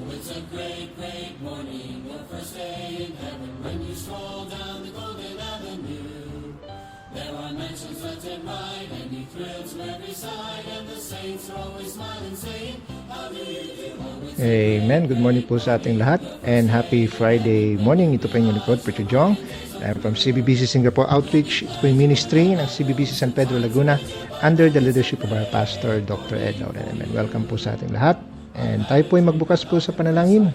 It's a great, great morning, the first day in heaven, when you stroll down the golden avenue. There are mansions left and right, and you thrill to every side, and the saints are always smiling, saying, how do you do? Oh, it's Amen. Good morning po sa ating lahat and happy Friday morning. Ito po yung likod, Preacher Jong. I'm from CBBC Singapore Outreach. Ito po yung ministry ng CBBC San Pedro Laguna under the leadership of our pastor, Dr. Ed Lauren. Amen. Welcome po sa ating lahat. And tayo po ay magbukas po sa panalangin.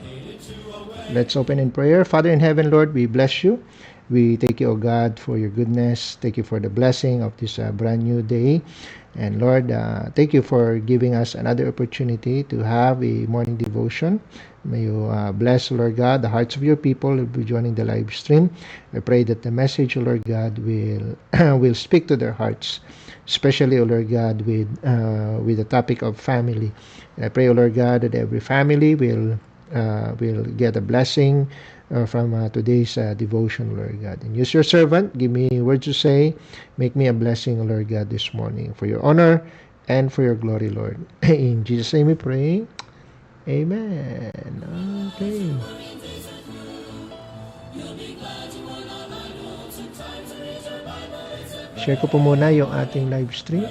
Let's open in prayer. Father in heaven, Lord, we bless you. We thank you, O God, for your goodness. Thank you for the blessing of this brand new day. And Lord, thank you for giving us another opportunity to have a morning devotion. May you bless, Lord God, the hearts of your people who will be joining the live stream. I pray that the message, O Lord God, will will speak to their hearts, especially, O Lord God, with the topic of family. And I pray, O Lord God, that every family will get a blessing from today's devotion, Lord God. And use your servant, give me words to say, make me a blessing, Lord God, this morning, for your honor and for your glory, Lord. In Jesus' name we pray. Amen. Okay. Share ko po muna yung ating live stream.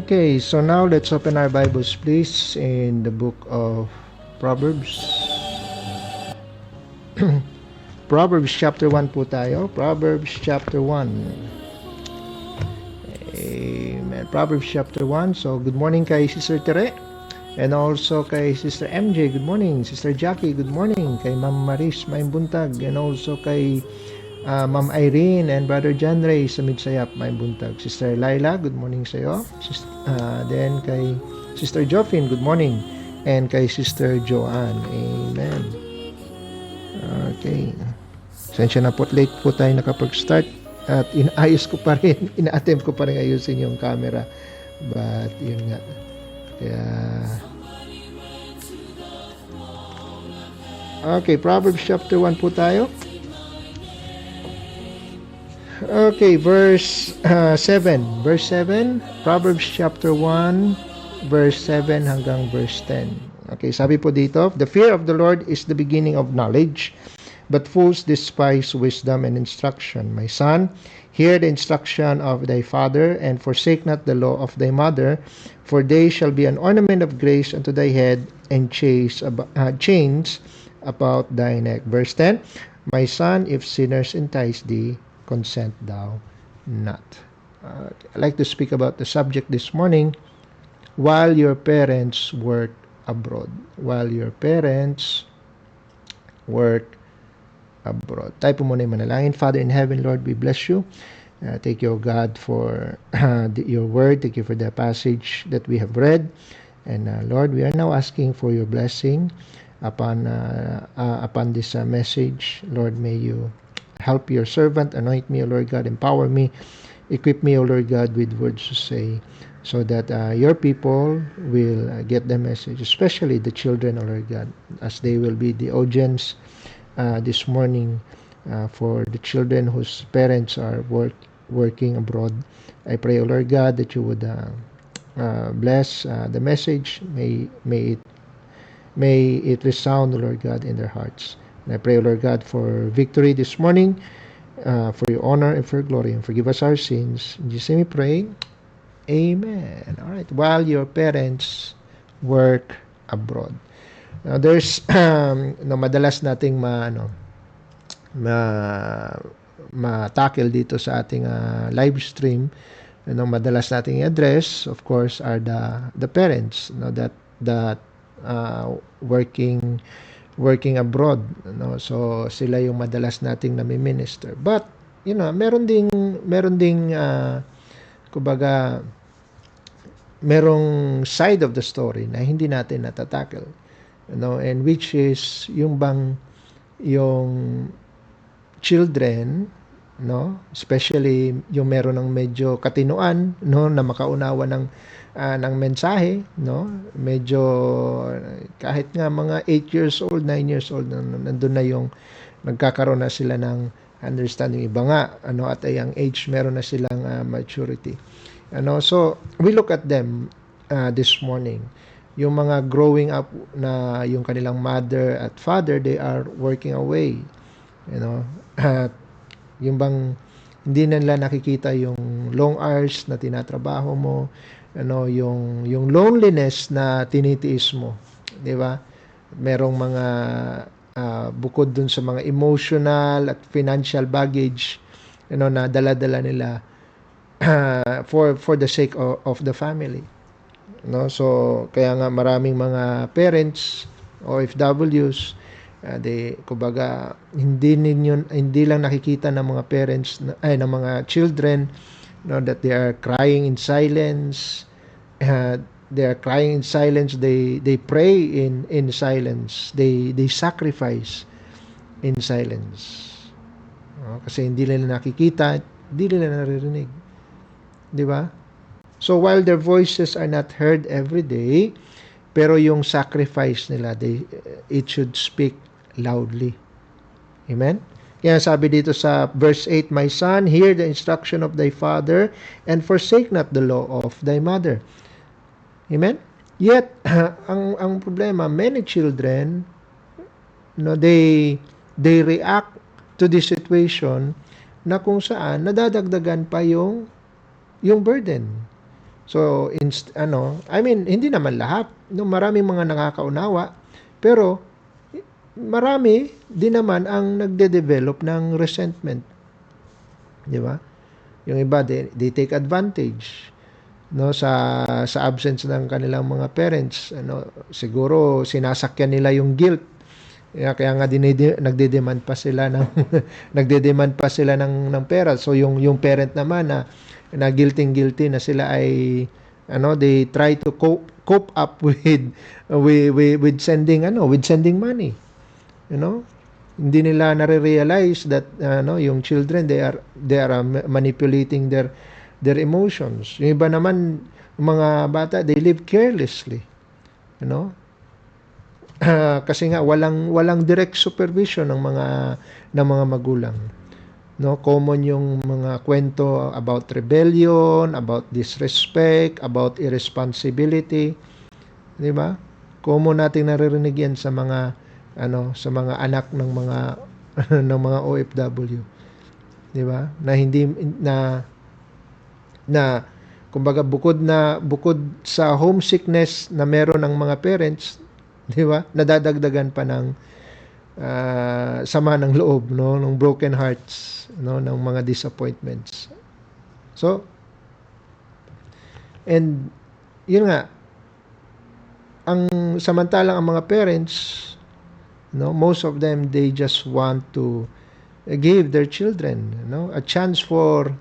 Okay, so now let's open our Bibles, please, in the book of Proverbs. Proverbs chapter 1 po tayo. Proverbs chapter 1. Amen. Proverbs chapter 1. So, good morning kay Sister Tere. And also kay Sister MJ, good morning. Sister Jackie, good morning. Kay Ma'am Maris, Maing Buntag. And also kay Ma'am Irene and Brother John Ray sa Midsayap, Maing Buntag. Sister Laila, good morning sa iyo. Then kay Sister Joffin, good morning. And kay Sister Joanne, amen. Okay. Sensya na po, late po tayo nakapag-start. At inaayos ko pa rin, ina-attempt ko pa rin ayusin yung camera. But, yun nga. Kaya... Okay, Proverbs chapter 1 po tayo. Okay, verse 7. Verse 7, Proverbs chapter 1, verse 7 hanggang verse 10. Okay, sabi po dito, the fear of the Lord is the beginning of knowledge, but fools despise wisdom and instruction. My son, hear the instruction of thy father, and forsake not the law of thy mother, for they shall be an ornament of grace unto thy head, and chains about thy neck. Verse 10, my son, if sinners entice thee, consent thou not. I'd like to speak about the subject this morning, while your parents work abroad. While your parents work abroad. Tayo po muna yung manalangin. Father in heaven, Lord, we bless you. Thank you, God, for your word. Thank you for the passage that we have read. And Lord, we are now asking for your blessing upon this message. Lord, may you help your servant, anoint me, O Lord God, empower me, equip me, O Lord God, with words to say, so that your people will get the message, especially the children, O Lord God, as they will be the audience this morning for the children whose parents are working abroad. I pray, O Lord God, that you would bless the message. May it resound, O Lord God, in their hearts. And I pray, O Lord God, for victory this morning, for your honor and for your glory, and forgive us our sins. In Jesus' name we pray. Amen. All right. While your parents work abroad. Now, there's madalas nating ma-tackle dito sa ating live stream. Madalas nating address, of course, are the parents that working abroad, so sila yung madalas nating nami-minister. But meron ding kumbaga, merong side of the story na hindi natin natatackle. And which is yung children, especially yung meron ng medyo katinuan, na makaunawa ng mensahe, medyo kahit nga mga 8 years old, 9 years old, nandun na yung nagkakaroon na sila ng understanding. Iba nga, at a young age, meron na silang maturity. So we look at them this morning. Yung mga growing up na yung kanilang mother at father, they are working away. At yung bang hindi na nila nakikita yung long hours na tinatrabaho mo, yung loneliness na tinitiis mo, di ba? Merong mga bukod dun sa mga emotional at financial baggage, na dala-dala nila for the sake of the family. So kaya nga maraming mga parents, OFWs, kumbaga hindi lang nakikita ng mga parents ng mga children that they are crying in silence. They are crying in silence. They pray in silence. They sacrifice in silence. Kasi hindi nila nakikita, hindi nila naririnig. Di ba? So while their voices are not heard every day, pero yung sacrifice nila, it should speak loudly. Amen? Kaya sabi dito sa verse 8, "My son, hear the instruction of thy father, and forsake not the law of thy mother." Amen? Yet, ang problema, many children, they react to this situation na kung saan nadadagdagan pa yung burden. So, hindi naman lahat. Maraming mga nakakaunawa. Pero, marami din naman ang nagde-develop ng resentment. Di ba? Yung iba, they take advantage. Sa absence ng kanilang mga parents. Siguro, sinasakyan nila yung guilt. Kaya nga nagde-demand pa sila nagde-demand pa sila ng pera. So, yung parent naman na guilty na sila ay they try to cope up with sending money. Hindi nila nare-realize that yung children, they are manipulating their emotions. Yung iba naman, mga bata, they live carelessly. Kasi nga walang direct supervision ng mga magulang. Common yung mga kwento about rebellion, about disrespect, about irresponsibility, di ba? Common nating naririnig yan sa mga anak ng mga ng mga OFW, di ba? Na kumbaga bukod sa homesickness na meron ng mga parents, di ba? Nadadagdagan pa ng sama ng loob, ng broken hearts, ng mga disappointments. So, and yun nga, samantalang ang mga parents, most of them, they just want to give their children, a chance for,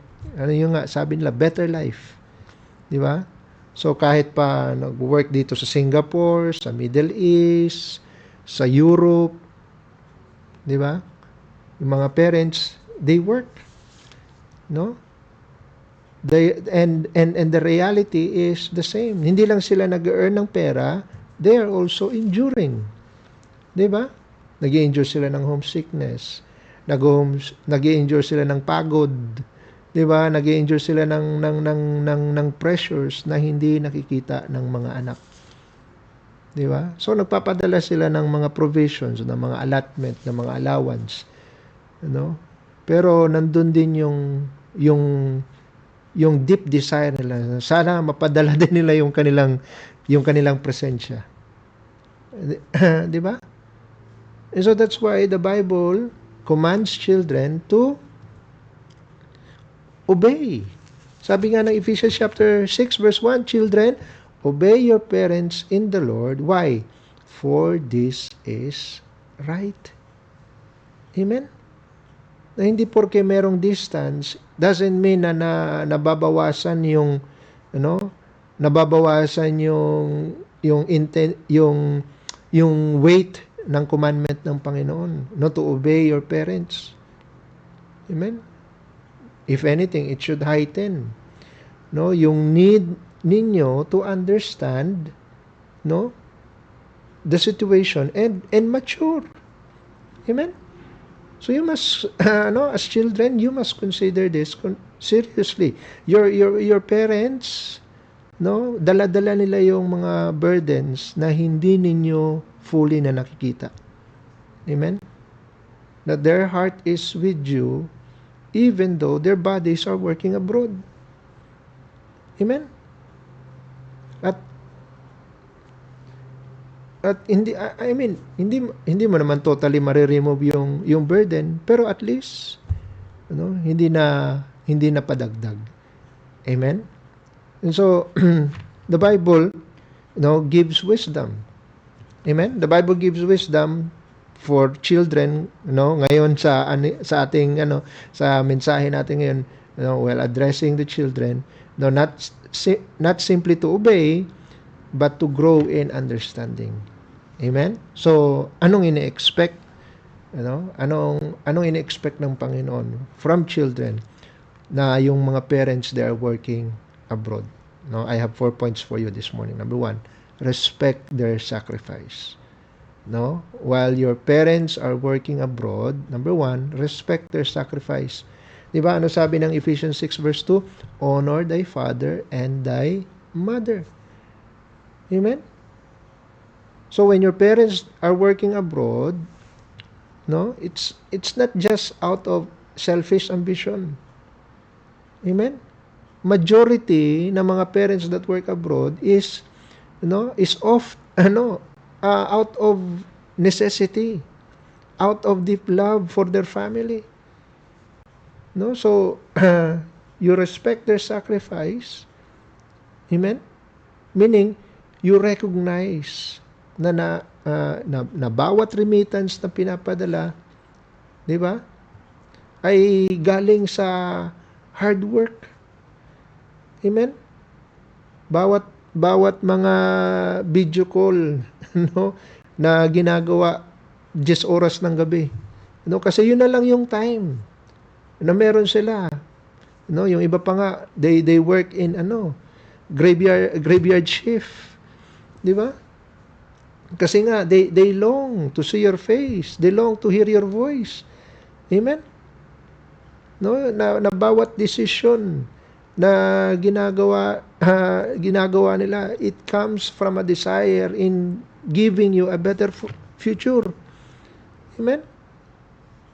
sabi nila, better life. Di ba? So, kahit pa nag-work dito sa Singapore, sa Middle East, sa Europe, di ba? Yung mga parents, they work. And the reality is the same. Hindi lang sila nag-earn ng pera, they are also enduring. Di ba? Nag-i-endure sila ng homesickness. Nag-i-endure sila ng pagod. Di ba? Nag-i-endure sila ng pressures na hindi nakikita ng mga anak. Di ba? So, nagpapadala sila ng mga provisions, ng mga allotment, ng mga allowance. Pero, nandun din yung deep desire nila. Sana mapadala din nila yung kanilang presensya. Di ba? And so, that's why the Bible commands children to obey. Sabi nga ng Ephesians chapter 6 verse 1, "Children, obey your parents in the Lord." Why? "For this is right." Amen? Na hindi porke merong distance doesn't mean na nababawasan yung nababawasan yung weight ng commandment ng Panginoon, no, to obey your parents. Amen. If anything, it should heighten, no, yung need ninyo to understand, no, the situation and mature. Amen. So you must as children, you must consider this seriously. Your parents, no, dala-dala nila yung mga burdens na hindi ninyo fully na nakikita. Amen. That their heart is with you even though their bodies are working abroad. Amen. At hindi, I mean, hindi mo naman totally ma-remove yung burden, pero at least hindi na padagdag. Amen. And so the Bible gives wisdom. Amen. The Bible gives wisdom for children, ngayon sa ating sa mensahe natin ngayon, while addressing the children, not simply to obey but to grow in understanding. Amen. So anong ini-expect anong ini-expect ng Panginoon from children na yung mga parents, they are working abroad? I have 4 points for you this morning. Number 1, respect their sacrifice. While your parents are working abroad, number 1, respect their sacrifice. Diba, ano sabi ng Ephesians 6 verse 2? Honor thy father and thy mother. Amen? So when your parents are working abroad, it's not just out of selfish ambition. Amen? Majority ng mga parents that work abroad is out of necessity, out of deep love for their family. So you respect their sacrifice. Amen? Meaning you recognize na bawat remittance na pinapadala, di ba, ay galing sa hard work. Amen? Bawat mga video call na ginagawa 10 oras ng gabi. Kasi yun na lang yung time na meron sila. Yung iba pa nga, they work in graveyard shift. Di ba? Kasi nga, they long to see your face. They long to hear your voice. Amen? Na bawat decision na ginagawa nila, it comes from a desire in giving you a better future. Amen?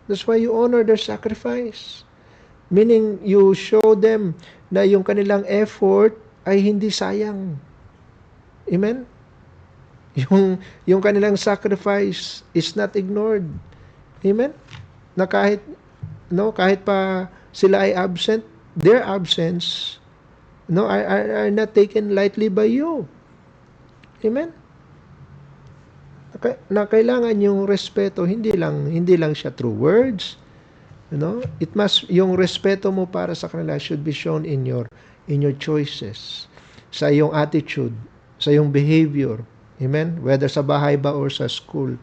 That's why you honor their sacrifice. Meaning, you show them na yung kanilang effort ay hindi sayang. Amen? Yung kanilang sacrifice is not ignored. Amen? Na kahit pa sila ay absent, their absence are not taken lightly by you. Amen? Na kailangan yung respeto, hindi lang siya through words. Yung respeto mo para sa kanila should be shown in your choices, sa iyong attitude, sa iyong behavior. Amen? Whether sa bahay ba or sa school.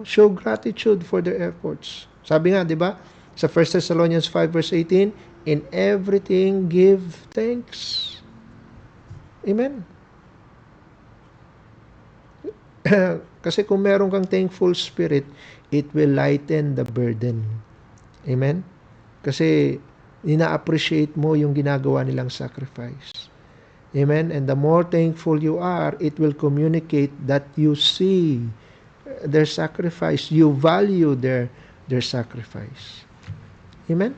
Show gratitude for their efforts. Sabi nga, di ba? Sa 1 Thessalonians 5 verse 18, in everything give thanks. Amen? Kasi kung meron kang thankful spirit, it will lighten the burden. Amen? Kasi ina-appreciate mo yung ginagawa nilang sacrifice. Amen? And the more thankful you are, it will communicate that you see their sacrifice. You value their sacrifice. Amen?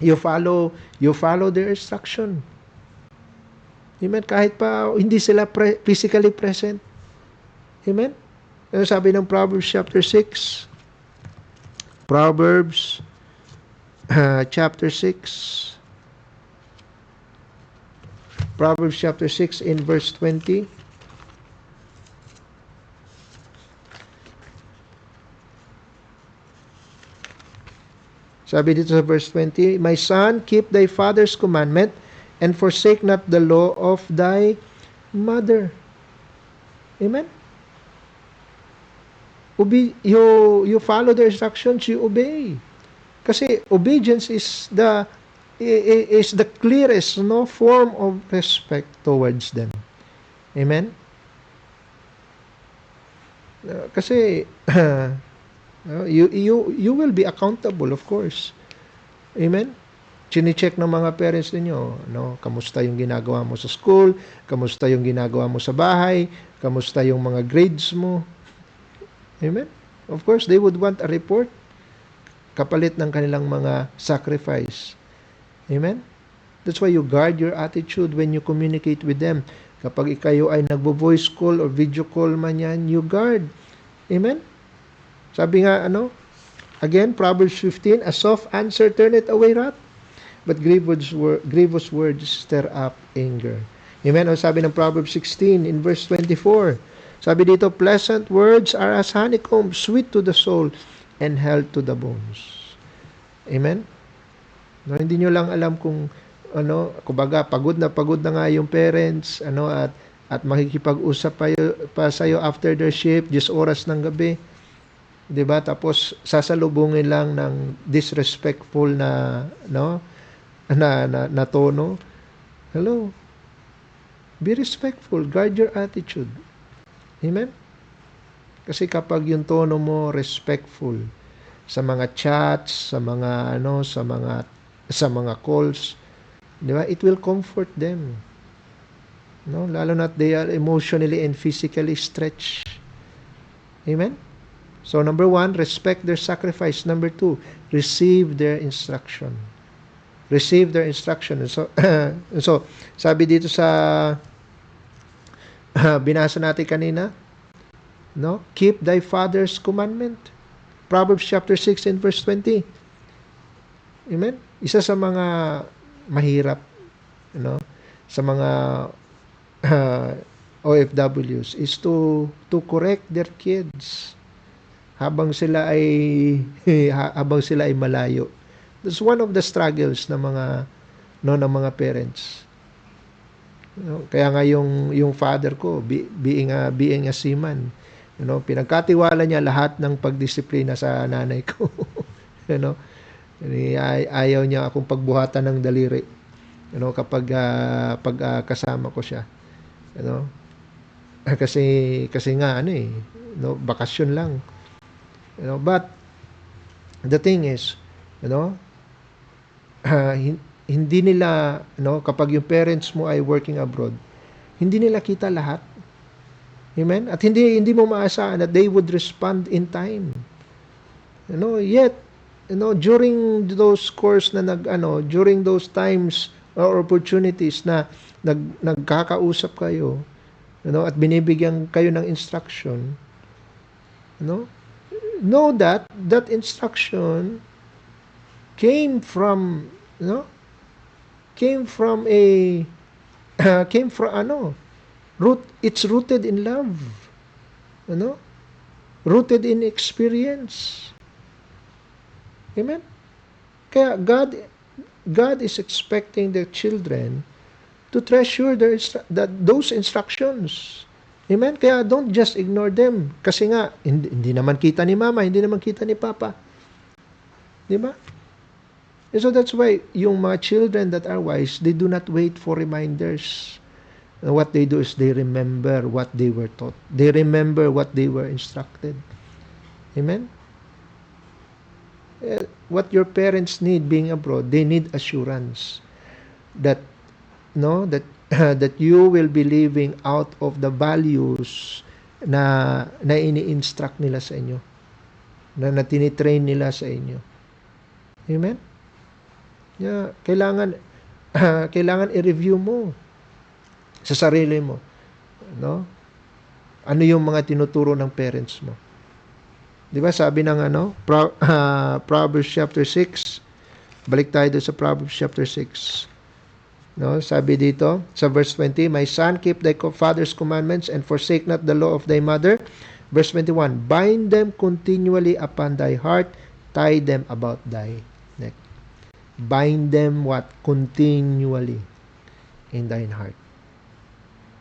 You follow their instruction. Amen? Kahit pa hindi sila physically present. Amen? Ano sabi ng Proverbs chapter 6? Proverbs chapter 6. Proverbs chapter 6 in verse 20. Sabi dito sa verse 20, My son, keep thy father's commandment, and forsake not the law of thy mother. Amen? You follow the instructions, you obey. Kasi obedience is the clearest form of respect towards them. Amen? Kasi you will be accountable, of course. Amen? Chine-check ng mga parents ninyo, kamusta yung ginagawa mo sa school, kamusta yung ginagawa mo sa bahay, kamusta yung mga grades mo. Amen? Of course, they would want a report kapalit ng kanilang mga sacrifice. Amen? That's why you guard your attitude when you communicate with them. Kapag kayo ay nagvo-voice call or video call man yan, you guard. Amen? Sabi nga, again, Proverbs 15, a soft answer turneth away wrath, but grievous words stir up anger. Amen? O sabi ng Proverbs 16 in verse 24, sabi dito, pleasant words are as honeycomb, sweet to the soul, and health to the bones. Amen? Hindi nyo lang alam kung, kumbaga, pagod na nga yung parents, at makikipag-usap pa sa'yo after their shift, 10 oras ng gabi. Diba? Tapos, sasalubungin lang ng disrespectful na tono. Hello? Be respectful. Guard your attitude. Amen? Kasi kapag yung tono mo respectful sa mga chats, sa mga calls, di ba? It will comfort them. Lalo na they are emotionally and physically stretched. Amen? So number 1, respect their sacrifice. Number 2, receive their instruction. Receive their instruction. So sabi dito sa binasa natin kanina, keep thy father's commandment. Proverbs chapter 6 and verse 20. Amen? Isa sa mga mahirap, sa mga OFWs is to correct their kids habang sila ay malayo. That's one of the struggles ng mga parents. Kaya nga yung father ko, being a seaman, pinagkatiwala niya lahat ng pagdisiplina sa nanay ko. Ayaw niya akong pagbuhatan ng daliri. Kapag kasama ko siya. Kasi nga bakasyon lang. But the thing is, hindi nila, kapag yung parents mo ay working abroad, hindi nila kita lahat. Amen? At hindi mo maasahan that they would respond in time. Yet, during those course na during those times or opportunities na nagkakausap kayo, at binibigyan kayo ng instruction, know that instruction came from it's rooted in love, rooted in experience. Amen? Kaya God is expecting their children to treasure those instructions. Amen? Kaya don't just ignore them. Kasi nga, hindi naman kita ni mama, hindi naman kita ni papa. Di ba? And so that's why yung mga children that are wise, they do not wait for reminders. What they do is they remember what they were taught. They remember what they were instructed. Amen? What your parents need being abroad, they need assurance that that you will be living out of the values na ini-instruct nila sa inyo, na tinitrain nila sa inyo. Amen? Yeah, kailangan i-review mo sa sarili mo, ano yung mga tinuturo ng parents mo. Di ba sabi ng Proverbs chapter 6, balik tayo doon sa Proverbs chapter 6. Sabi dito sa verse 20, my son, keep thy father's commandments and forsake not the law of thy mother. Verse 21, bind them continually upon thy heart, tie them about thy neck. Bind them what? Continually in thine heart.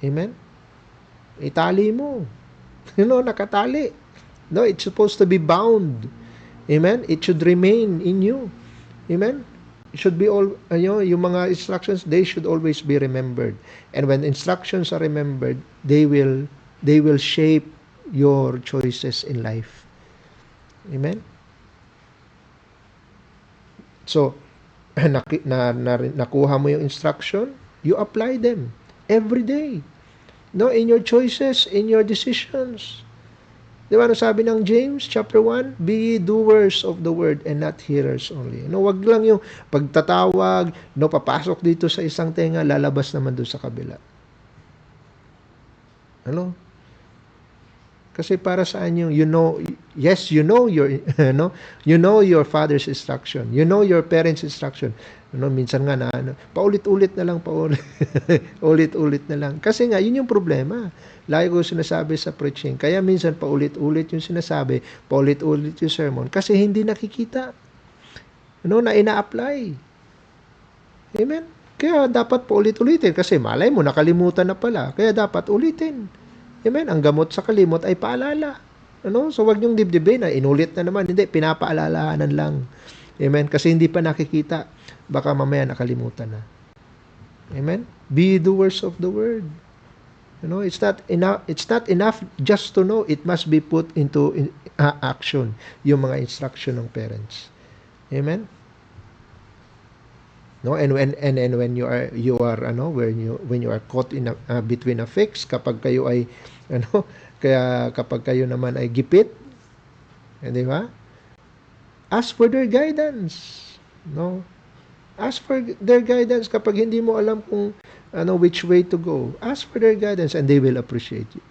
Amen? Itali mo. Nakatali. No, it's supposed to be bound. Amen? It should remain in you. Amen? It should be all, yung mga instructions, they should always be remembered. And when instructions are remembered, they will shape your choices in life. Amen? So, nakuha mo yung instruction, you apply them every day. No, in your choices, in your decisions. Di ba, sabi ng James chapter 1, be ye doers of the word and not hearers only. Wag lang yung pagtatawag, papasok dito sa isang tenga, lalabas naman doon sa kabila. Kasi para saan yung yes, you know your you know your father's instruction. You know your parents' instruction. Minsan nga na paulit-ulit na lang ulit-ulit na lang. Kasi nga yun yung problema. Lagi ko sinasabi sa preaching. Kaya minsan paulit-ulit yung sinasabi, paulit-ulit yung sermon kasi hindi nakikita. Na ina-apply. Amen. Kaya dapat paulit-ulitin kasi malay mo nakalimutan na pala. Kaya dapat ulitin. Amen. Ang gamot sa kalimot ay paalala. So wag niyong dibdibin na inulit na naman. Hindi, pinapaalalahanan lang. Amen. Kasi hindi pa nakikita. Baka mamaya nakalimutan na. Amen. Be doers of the word. It's not enough just to know. It must be put into action. Yung mga instruction ng parents. Amen. And when you are when you are caught in between a fix, kapag kayo ay kaya kapag kayo naman ay gipit, di ba? Ask for their guidance. Ask for their guidance kapag hindi mo alam kung which way to go. Ask for their guidance and they will appreciate you.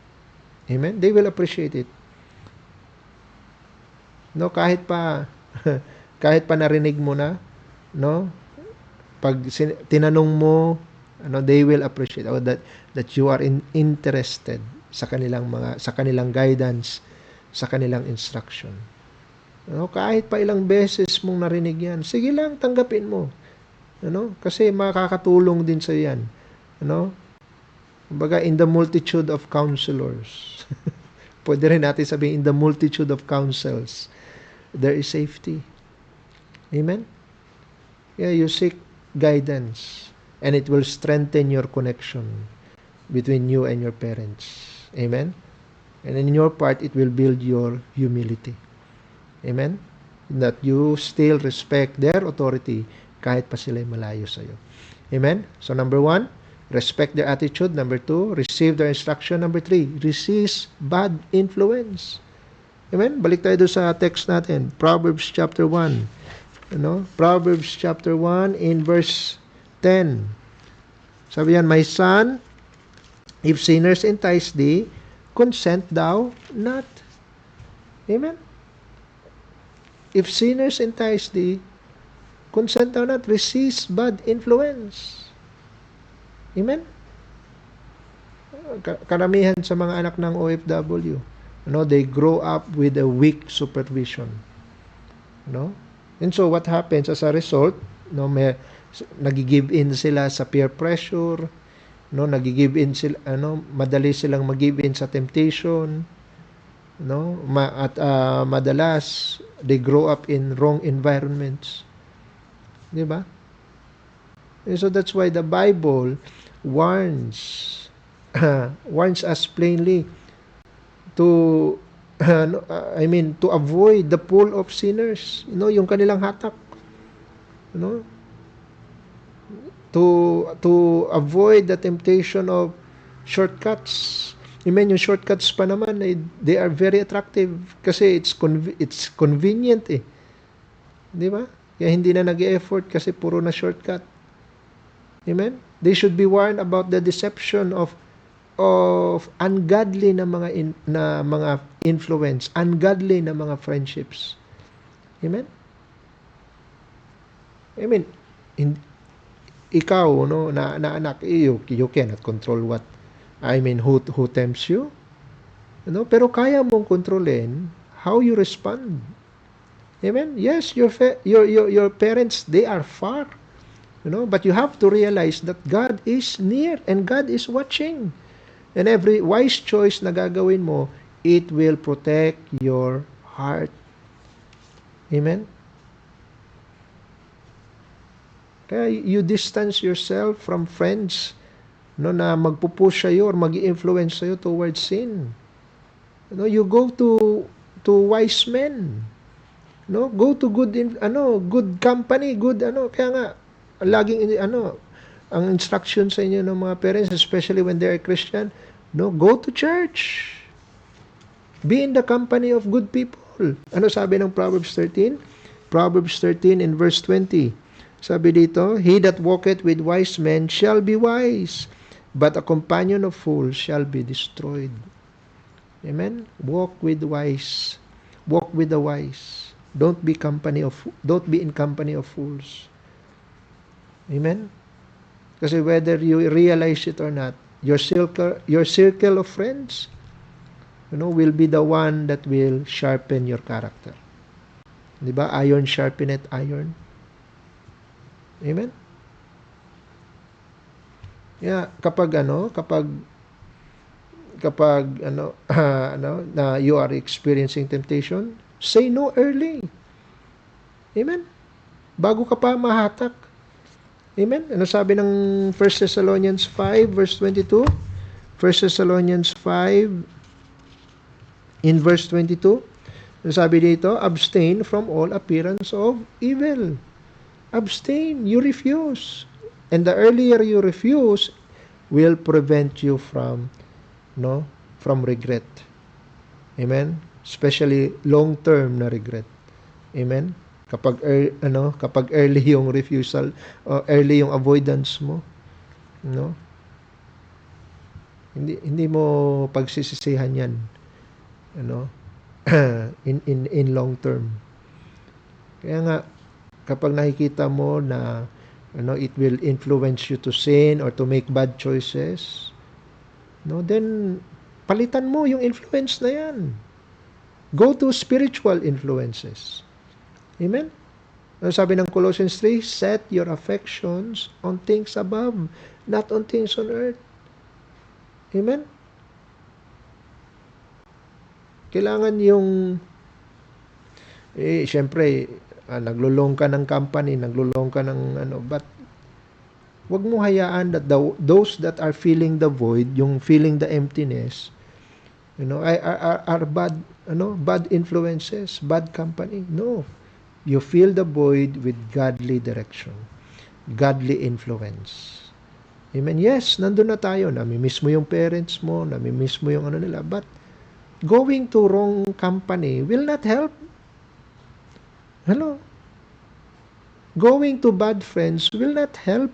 Amen? They will appreciate it. Kahit pa narinig mo na, pag tinanong mo, they will appreciate that you are interested sa kanilang guidance, sa kanilang instruction. Kahit pa ilang beses mong narinig yan, sige lang, tanggapin mo. Kasi makakatulong din sa yan. Kumbaga, in the multitude of counselors. Pwede rin natin sabihin, in the multitude of counsels, there is safety. Amen? Yeah, you seek guidance, and it will strengthen your connection between you and your parents. Amen? And in your part, it will build your humility. Amen? That you still respect their authority kahit pa sila'y malayo sa'yo. Amen? So, number 1, respect their attitude. Number 2, receive their instruction. Number 3, resist bad influence. Amen? Balik tayo doon sa text natin. Proverbs chapter 1. Proverbs chapter 1 in verse 10. Sabi yan, my son, if sinners entice thee, consent thou not. Amen? If sinners entice thee, consent thou not. Resist bad influence. Amen? Karamihan sa mga anak ng OFW, they grow up with a weak supervision. And so what happens as a result, nagi-give in sila sa peer pressure, nagi-give in sila, madali silang mag-give in sa temptation, at madalas they grow up in wrong environments. Di ba? And so that's why the Bible warns us plainly to to avoid the pull of sinners, yung kanilang hatak, to avoid the temptation of shortcuts. Yung shortcuts pa naman, they are very attractive kasi it's convenient di ba? Kaya hindi na nag-e-effort kasi puro na shortcut. Amen? They should be warned about the deception of ungodly na mga influence, ungodly na mga friendships. Amen? Amen. Ikaw, na anak, you cannot control who tempts you. Pero kaya mong kontrolin how you respond. Amen. Yes, your parents, they are far, but you have to realize that God is near and God is watching. And every wise choice na gagawin mo, it will protect your heart. Amen. Kaya you distance yourself from friends na magpupush sa'yo or mag-influence sa'yo towards sin. You go to wise men. Go to good company, kaya nga laging ang instruction sa inyo ng mga parents, especially when they are Christian, go to church. Be in the company of good people. Ano sabi ng Proverbs 13? Proverbs 13 in verse 20. Sabi dito, he that walketh with wise men shall be wise, but a companion of fools shall be destroyed. Amen? Walk with wise. Walk with the wise. Don't be in company of fools. Amen? Kasi whether you realize it or not, your circle of friends, will be the one that will sharpen your character. Diba? Iron sharpeneth iron. Amen? Yeah, kapag na you are experiencing temptation, say no early. Amen? Bago ka pa mahatak. Amen? Ano sabi ng 1 Thessalonians 5 verse 22? 1 Thessalonians 5 in verse 22. Ano sabi dito? Abstain from all appearance of evil. Abstain. You refuse. And the earlier you refuse will prevent you from regret. Amen? Especially long-term na regret. Amen? Kapag early yung refusal, early yung avoidance mo, hindi mo pagsisisihan yan, in long term. Kaya nga kapag nakikita mo na it will influence you to sin or to make bad choices, then palitan mo yung influence na yan. Go to spiritual influences. Amen? Sabi ng Colossians 3, set your affections on things above, not on things on earth. Amen? Kailangan yung syempre, naglulong ka ng company, naglulong ka ng but wag mo hayaan that those that are feeling the void, yung feeling the emptiness, are bad influences, bad company. No. You fill the void with godly direction, godly influence. Amen. Yes, nandun na tayo. Namimiss mo yung parents mo, namimiss mo yung nila, but going to wrong company will not help. Hello? Going to bad friends will not help.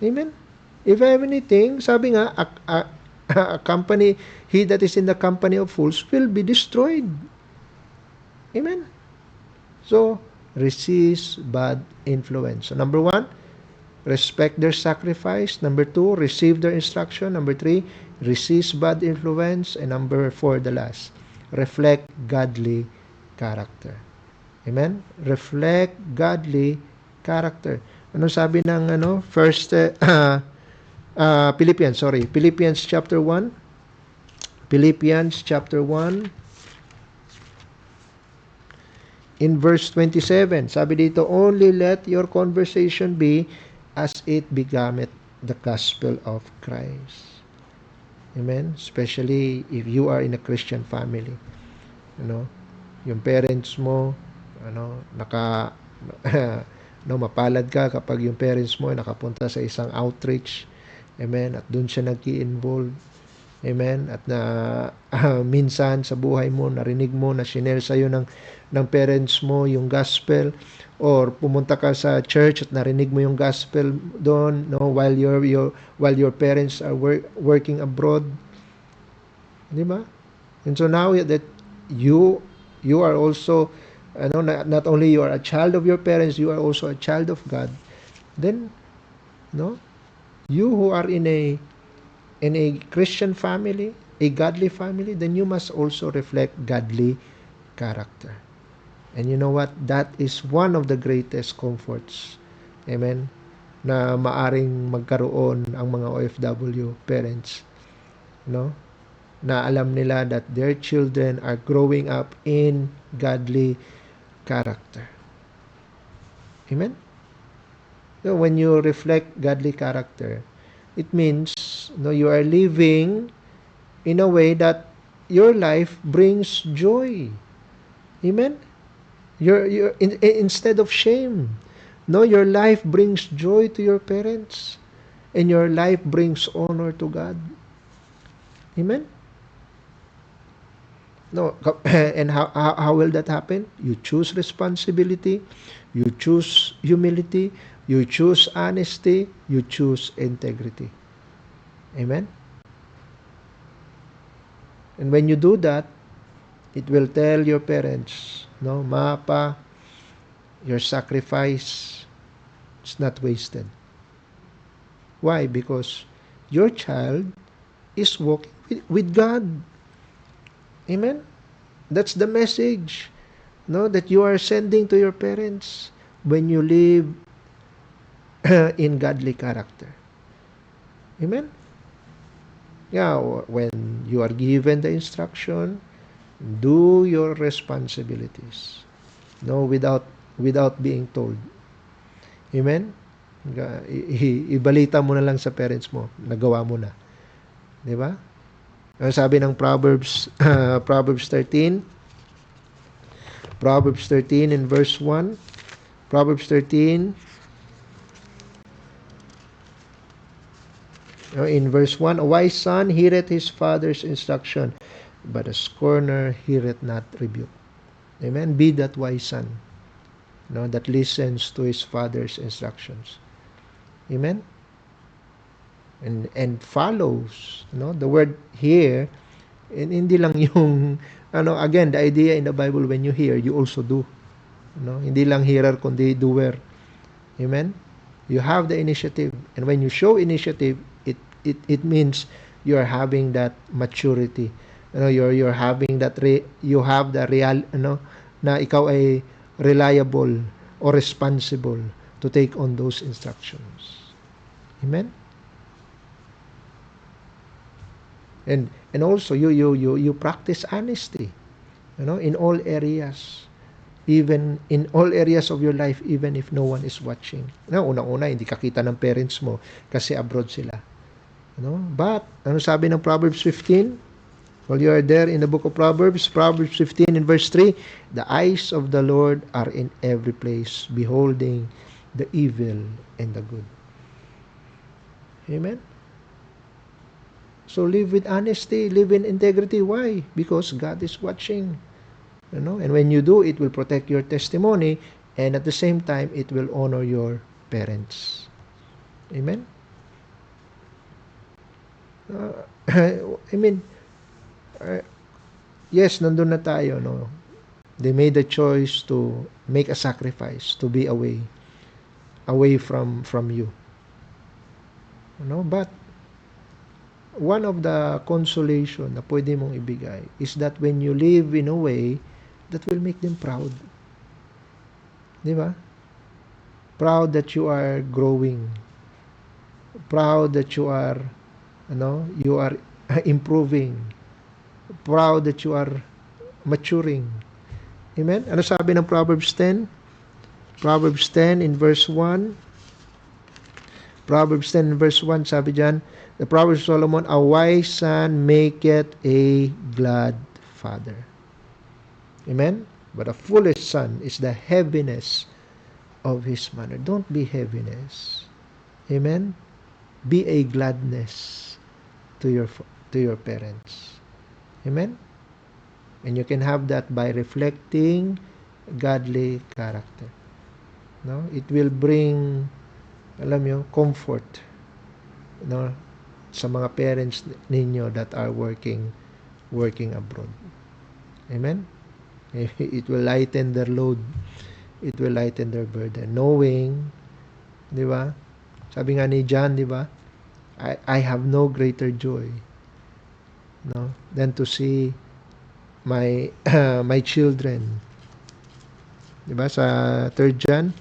Amen? If anything, sabi nga, a company, he that is in the company of fools will be destroyed. Amen? So, resist bad influence. So, number 1, respect their sacrifice. Number 2, receive their instruction. Number 3, resist bad influence. And number 4, the last, reflect godly character. Amen? Reflect godly character. Ano sabi ng Philippians chapter 1. Philippians chapter 1 in verse 27. Sabi dito, only let your conversation be as it becometh the gospel of Christ. Amen? Especially if you are in a Christian family. Yung parents mo, mapalad ka kapag yung parents mo ay nakapunta sa isang outreach. Amen? At doon siya nag-i-involve. Amen? At minsan sa buhay mo, narinig mo na shinare sa'yo ng parents mo yung gospel, or pumunta ka sa church at narinig mo yung gospel doon, while your parents are working abroad. Di ba? And so now that you are also, not only you are a child of your parents, you are also a child of God. Then, you who are in a Christian family, a godly family, then you must also reflect godly character. And you know what? That is one of the greatest comforts. Amen? Na maaring magkaroon ang mga OFW parents. No? Na alam nila that their children are growing up in godly character. Amen? So when you reflect godly character, it means you are living in a way that your life brings joy. Amen? Instead of shame. No, your life brings joy to your parents. And your life brings honor to God. Amen? No, and how will that happen? You choose responsibility, you choose humility, you choose honesty, you choose integrity. Amen? And when you do that, it will tell your parents, no, Ma, Pa, your sacrifice is not wasted. Why? Because your child is walking with God. Amen? That's the message, no, that you are sending to your parents when you live in godly character. Amen? Yeah, when you are given the instruction, do your responsibilities. No, without being told. Amen? Ibalita mo na lang sa parents mo, nagawa mo na. 'Di ba? Ang sabi ng Proverbs Proverbs 13 in verse 1. Proverbs 13 in verse 1, a wise son heareth his father's instruction, but a scorner heareth not rebuke. Amen? Be that wise son, that listens to his father's instructions. Amen? And follows, the word here, and hindi lang yung, again, the idea in the Bible, when you hear, you also do. Hindi lang hearer, kundi doer. Amen? You have the initiative, and when you show initiative, it means you're having that maturity. You're having that you have the real, na ikaw ay reliable or responsible to take on those instructions. Amen? And also you practice honesty, in all areas, even in all areas of your life, even if no one is watching. Unang-una, hindi ka kita ng parents mo kasi abroad sila. But ano sabi ng Proverbs 15? While you are there in the book of Proverbs 15 in verse 3, the eyes of the Lord are in every place, beholding the evil and the good. Amen? So live with honesty, live in integrity. Why? Because God is watching. And when you do, it will protect your testimony, and at the same time, it will honor your parents. Amen? Yes, nandun na tayo, no? They made the choice to make a sacrifice, to be away from you. But one of the consolation na pwede mong ibigay is that when you live in a way that will make them proud. Di ba? Proud that you are growing. Proud that you are improving. Proud that you are maturing. Amen? Ano sabi ng Proverbs 10? Proverbs 10 in verse 1. Proverbs 10 in verse 1, sabi dyan, the Proverbs of Solomon, a wise son maketh a glad father. Amen? But a foolish son is the heaviness of his mother. Don't be heaviness. Amen? Be a gladness to your parents. Amen? And you can have that by reflecting godly character. It will bring, comfort, sa mga parents ninyo that are working abroad. Amen? It will lighten their load. It will lighten their burden. Knowing, di ba? Sabi nga ni John, di ba? I have no greater joy, than to see my my children, Di ba? Sa 3 John.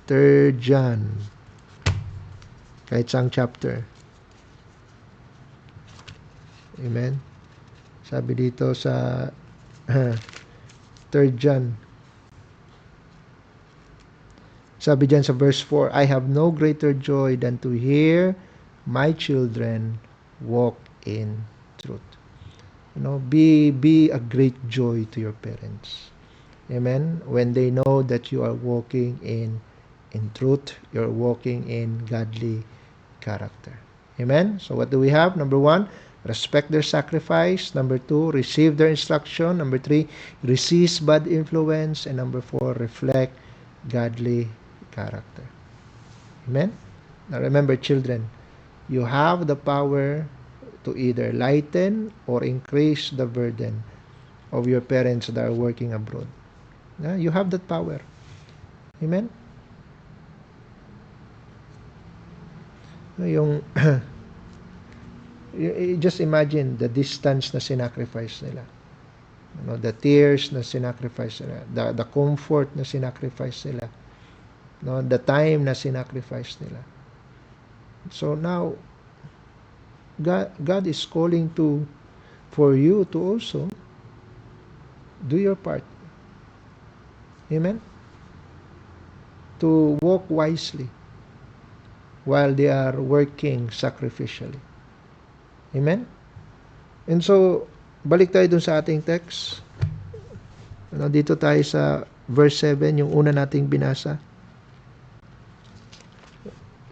3 John. Kahit saang chapter. Amen. Sabi dito sa 3 John. Sabi dyan sa verse 4, I have no greater joy than to hear my children walk in truth. Be a great joy to your parents. Amen. When they know that you are walking in truth, you're walking in godly character. Amen. So what do we have? Number 1, respect their sacrifice. Number 2, receive their instruction. Number 3, resist bad influence. And number 4, reflect godly character. Amen. Now remember, children, you have the power to either lighten or increase the burden of your parents that are working abroad. You have that power. Amen. Yung just imagine the distance na sinacrifice nila. The tears na sinacrifice nila, the comfort na sinacrifice nila. The time na sinacrifice nila. So now God is calling for you to also do your part. Amen. To walk wisely while they are working sacrificially. Amen. And so balik tayo dun sa ating text. Dito tayo sa verse 7, yung una nating binasa.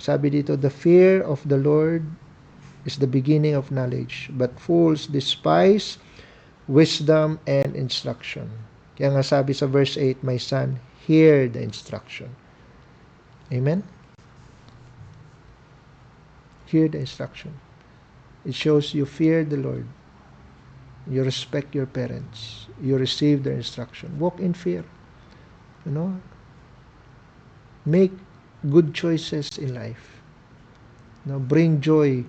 Sabi dito, the fear of the Lord is the beginning of knowledge, but fools despise wisdom and instruction. Kaya nga sabi sa verse 8, my son, hear the instruction. Amen? Hear the instruction. It shows you fear the Lord. You respect your parents. You receive their instruction. Walk in fear. Make good choices in life. Bring joy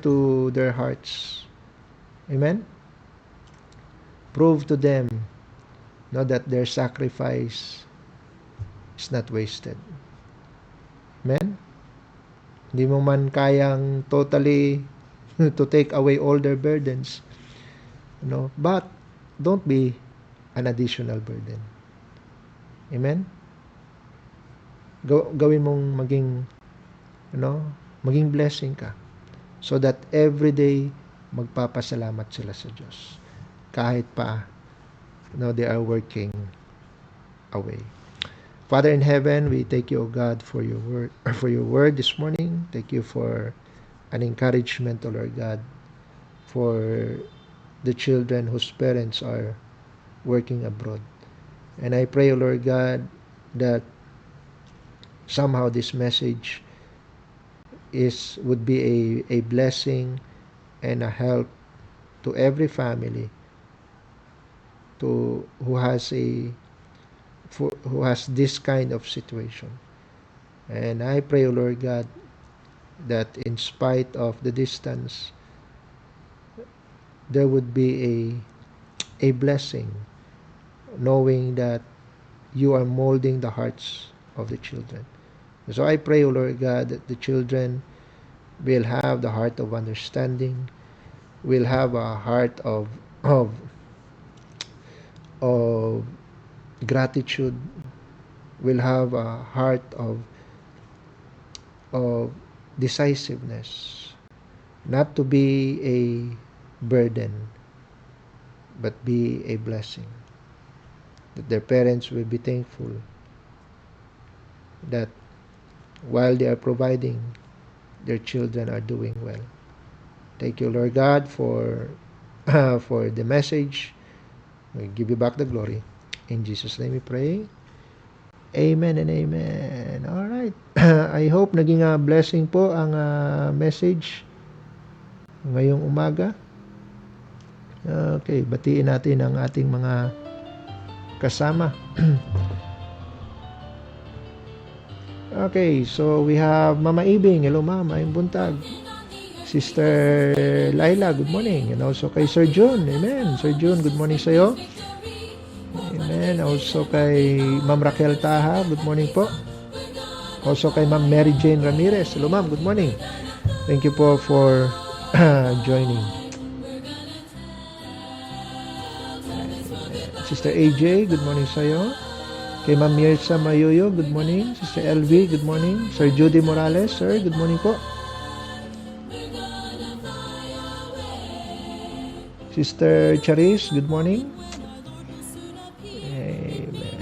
to their hearts. Amen. Prove to them that their sacrifice is not wasted. Amen. Hindi mo man kayang totally to take away all their burdens, but don't be an additional burden. Amen. Gawin mong maging blessing ka, so that every day magpapasalamat sila sa Diyos kahit pa they are working away. Father in heaven, we thank you, O God, for your word this morning. Thank you for an encouragement, O Lord God, for the children whose parents are working abroad. And I pray, O Lord God, that somehow this message would be a blessing and a help to every family who has this kind of situation. And I pray, O Lord God, that in spite of the distance, there would be a blessing, knowing that you are molding the hearts of the children. So I pray, O Lord God, that the children will have the heart of understanding, will have a heart of gratitude, will have a heart of decisiveness, not to be a burden, but be a blessing. That their parents will be thankful that while they are providing, their children are doing well. Thank you, Lord God, for the message. We give you back the glory. In Jesus' name we pray. Amen and amen. All right. I hope naging blessing po ang message ngayong umaga. Okay, batiin natin ang ating mga kasama. Okay, so we have Mama Ibing. Hello, Mama. Ayong buntag. Sister Laila, good morning. And also kay Sir June. Amen. Sir June, good morning sa'yo. Amen. Also kay Ma'am Raquel Taha, good morning po. Also kay Ma'am Mary Jane Ramirez. Hello ma'am, good morning. Thank you po for joining. Sister AJ, good morning sa'yo. Kay Ma'am Mirza Mayuyo, good morning. Sister LV, good morning. Sir Judy Morales, sir, good morning po. Sister Charis, good morning. Amen.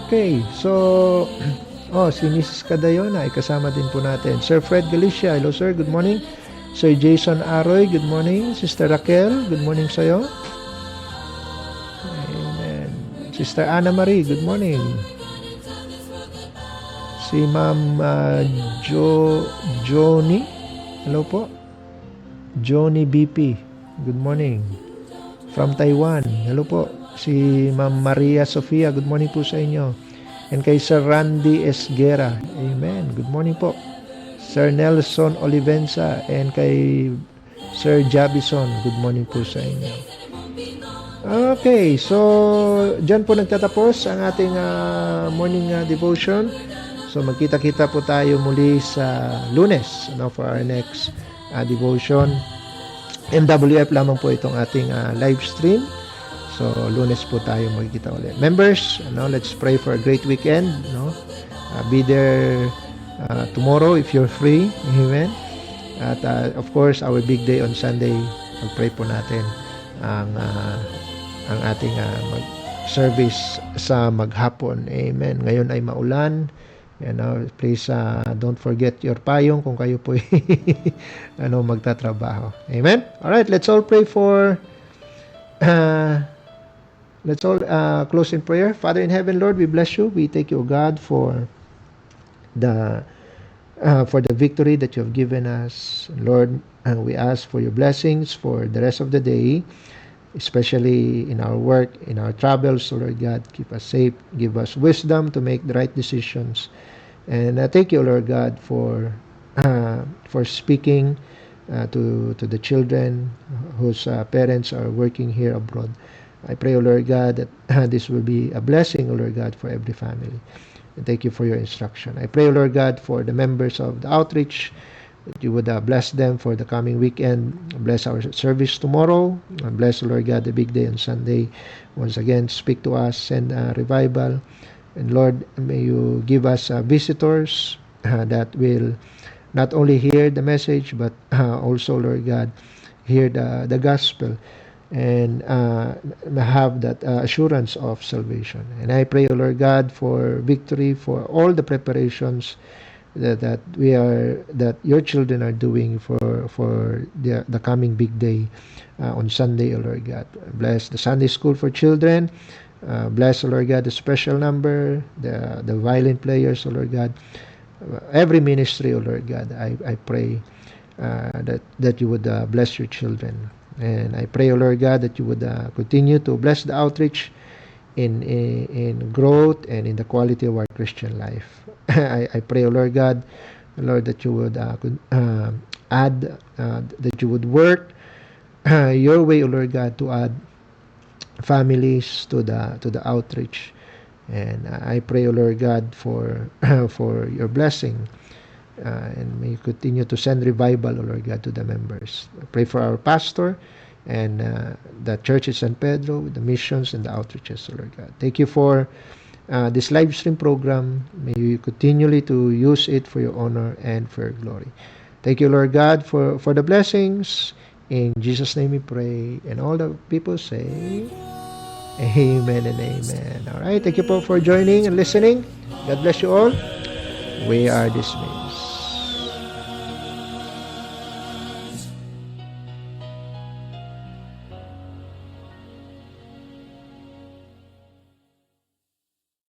Okay, so si Mrs. Cadayona ay kasama din po natin. Sir Fred Galicia, hello sir, good morning. Sir Jason Aroy, good morning. Sister Raquel, good morning sa'yo. Amen. Sister Anna Marie, good morning. Si Ma'am Joni, hello po. Joni BP, good morning. From Taiwan, hello po. Si Ma'am Maria Sofia, good morning po sa inyo. And kay Sir Randy Esguera, amen, good morning po. Sir Nelson Olivenza and kay Sir Jabison, good morning po sa inyo. Okay, so dyan po nagtatapos ang ating morning devotion. So magkita-kita po tayo muli sa Lunes for our next devotion. MWF lamang po itong ating live stream. So Lunes po tayo magkita ulit. Members, let's pray for a great weekend. Be there tomorrow if you're free. Amen. At of course, our big day on Sunday, mag-pray po natin ang ating service sa maghapon. Amen. Ngayon ay maulan. Please don't forget your payong kung kayo po magtatrabaho. Amen. All right, let's all pray for let's all close in prayer. Father in heaven, Lord, we bless you. We thank you, God, for the victory that you have given us, Lord, and we ask for your blessings for the rest of the day, especially in our work, in our travels. So Lord God, keep us safe, give us wisdom to make the right decisions, and thank you, Lord God, for speaking to the children whose parents are working here abroad. I pray, O Lord God, that this will be a blessing, O Lord God, for every family. And thank you for your instruction. I pray, Lord God, for the members of the outreach, that you would bless them for the coming weekend. Bless our service tomorrow. And bless, Lord God, the big day on Sunday. Once again, speak to us, send revival. And Lord, may you give us visitors that will not only hear the message, but also, Lord God, hear the gospel and have that assurance of salvation. And I pray, O Lord God, for victory for all the preparations that your children are doing for the coming big day on Sunday, O Lord God. Bless the Sunday school for children. Bless, O Lord God, the special number, the violin players, O Lord God. Every ministry, O Lord God, I pray that you would bless your children. And I pray, O Lord God, that you would continue to bless the outreach in growth and in the quality of our Christian life. I pray, O Lord God, Lord, that you would add, that you would work your way, O Lord God, to add families to the outreach. And I pray, O Lord God, for your blessing. And may you continue to send revival, O Lord God, to the members. I pray for our pastor and the church at San Pedro, the missions and the outreaches, O Lord God. Thank you for this live stream program. May you continually to use it for your honor and for your glory. Thank you, Lord God, for the blessings. In Jesus' name we pray. And all the people say, amen and amen. All right. Thank you po for joining and listening. God bless you all. We are dismissed.